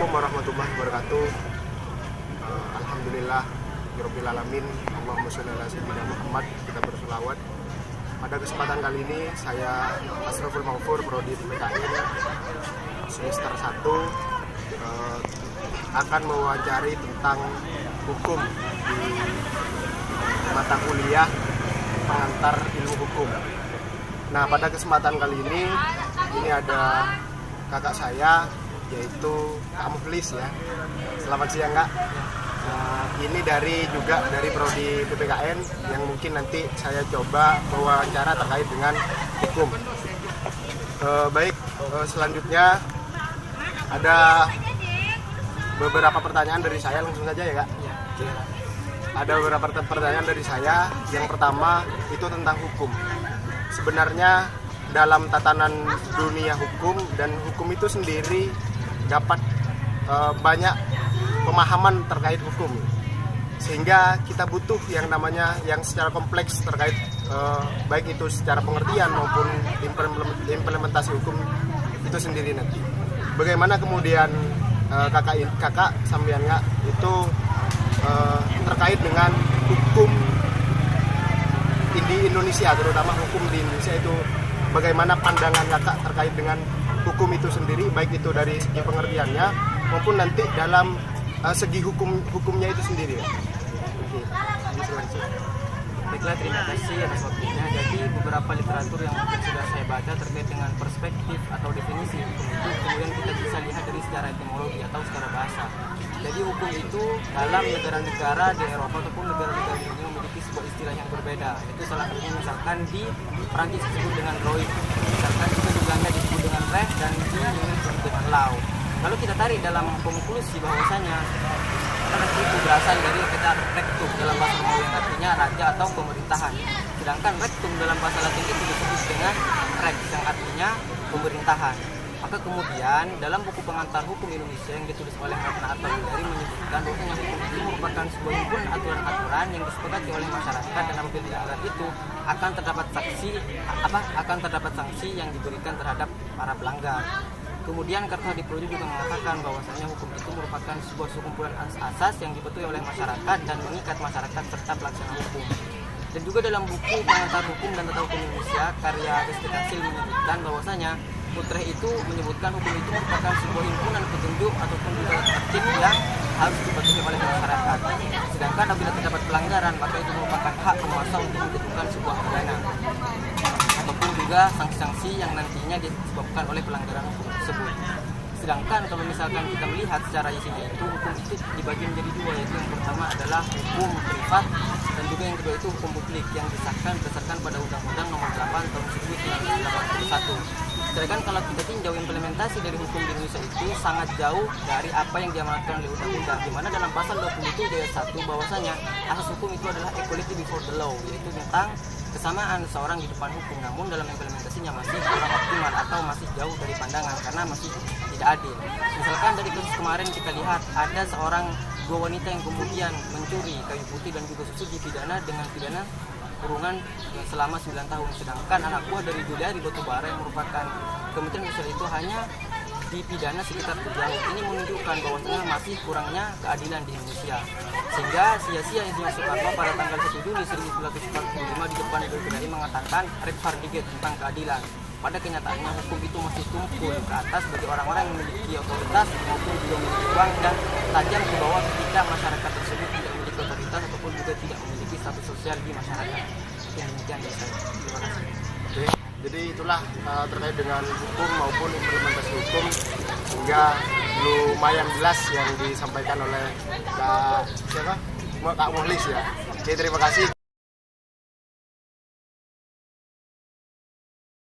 Assalamualaikum warahmatullahi wabarakatuh. Alhamdulillah Rabbil Alamin. Allahumma sholli ala sayyidina Muhammad. Kita berselawat. Pada kesempatan kali ini saya Asraful Maghfur, Prodi PKN semester 1, akan mewawancari tentang hukum di mata kuliah pengantar ilmu hukum. Nah, pada kesempatan kali ini ada kakak saya, yaitu Kak Mukhlis ya. Selamat siang Kak. Ini dari Prodi PPKN yang mungkin nanti saya coba wawancara terkait dengan hukum. Selanjutnya ada beberapa pertanyaan dari saya, langsung saja ya Kak. Ada beberapa pertanyaan dari saya. Yang pertama itu tentang hukum. Sebenarnya dalam tatanan dunia hukum dan hukum itu sendiri dapat banyak pemahaman terkait hukum, sehingga kita butuh yang namanya yang secara kompleks terkait baik itu secara pengertian maupun implementasi hukum itu sendiri nanti. Bagaimana kemudian kakak sampean nggak itu terkait dengan hukum di Indonesia, terutama hukum di Indonesia itu, bagaimana pandangan kakak terkait dengan hukum itu sendiri, baik itu dari segi pengertiannya maupun nanti dalam segi hukumnya itu sendiri. Oke, baiklah, terima kasih atas waktunya. Jadi beberapa literatur yang mungkin sudah saya baca terkait dengan perspektif atau definisi hukum itu, kemudian kita bisa lihat dari secara etimologi atau secara bahasa. Jadi hukum itu dalam negara-negara di Eropa ataupun negara-negara di dunia memiliki sebuah istilah yang berbeda. Itu salah satunya misalkan di Prancis disebut dengan droit, misalkan juga di Belanda disebut dengan recht, dan di Inggris disebut dengan law. Kalau kita tarik dalam konklusi bahwasanya kata itu berasal dari kata rectum dalam bahasa Romawi yang artinya raja atau pemerintahan. Sedangkan rectum dalam bahasa Latin itu disebut dengan rex yang artinya pemerintahan. Maka kemudian dalam buku pengantar hukum Indonesia yang ditulis oleh Ratna Artawilari menyebutkan bahwa hukum itu merupakan sebuah himpunan aturan-aturan yang disepakati oleh masyarakat, dan apabila dilanggar itu akan terdapat sanksi yang diberikan terhadap para pelanggar. Kemudian Kartohadi Projo juga mengatakan bahwasanya hukum itu merupakan sebuah sekumpulan asas yang dibentuk oleh masyarakat dan mengikat masyarakat serta pelaksana hukum. Dan juga dalam buku pengantar hukum dan tata hukum Indonesia karya Desti Kasil menyebutkan bahwasanya Utrecht itu menyebutkan hukum itu merupakan sebuah himpunan petunjuk ataupun juga tertib yang harus dipatuhi oleh masyarakat. Sedangkan apabila terdapat pelanggaran, maka itu merupakan hak penguasa untuk menjatuhkan sebuah pidana ataupun juga sanksi-sanksi yang nantinya disebabkan oleh pelanggaran hukum tersebut. Sedangkan kalau misalkan kita melihat secara isinya itu, hukum itu dibagi menjadi dua, yaitu yang pertama adalah hukum privat dan juga yang kedua itu hukum publik yang disahkan berdasarkan pada Undang-Undang Nomor 8 Tahun 1981. Sedangkan kalau kita tinjau implementasi dari hukum di Indonesia itu sangat jauh dari apa yang diamanatkan oleh undang-undang, di mana dalam pasal 27 ayat 1 bahwasanya asas hukum itu adalah equality before the law, yaitu tentang kesamaan seorang di depan hukum. Namun dalam implementasinya masih kurang optimal atau masih jauh dari pandangan karena masih tidak adil. Misalkan dari kasus kemarin kita lihat ada dua wanita yang kemudian mencuri kayu putih dan juga susu dipidana dengan pidana kurungan selama 9 tahun. Sedangkan anak buah dari Juliari Batubara yang merupakan Kementerian Sosial itu hanya dipidana sekitar 7 tahun. Ini menunjukkan bahwasanya masih kurangnya keadilan di Indonesia. Sehingga sia-sia Insinyur Soekarno pada tanggal 1 Juli 1945 di depan DPR mengatakan Rechtvaardigheid tentang keadilan. Pada kenyataannya hukum itu masih tumpul ke atas bagi orang-orang yang memiliki otoritas maupun juga memiliki uang, dan tajam ke bawah ketika masyarakat tersebut tidak memiliki otoritas ataupun juga tidak memiliki status sosial di masyarakat. Yang demikian dari saya. Terima kasih. Oke, jadi itulah terkait dengan hukum maupun implementasi hukum, sehingga lumayan jelas yang disampaikan oleh Kak Mukhlis ya. Oke, terima kasih.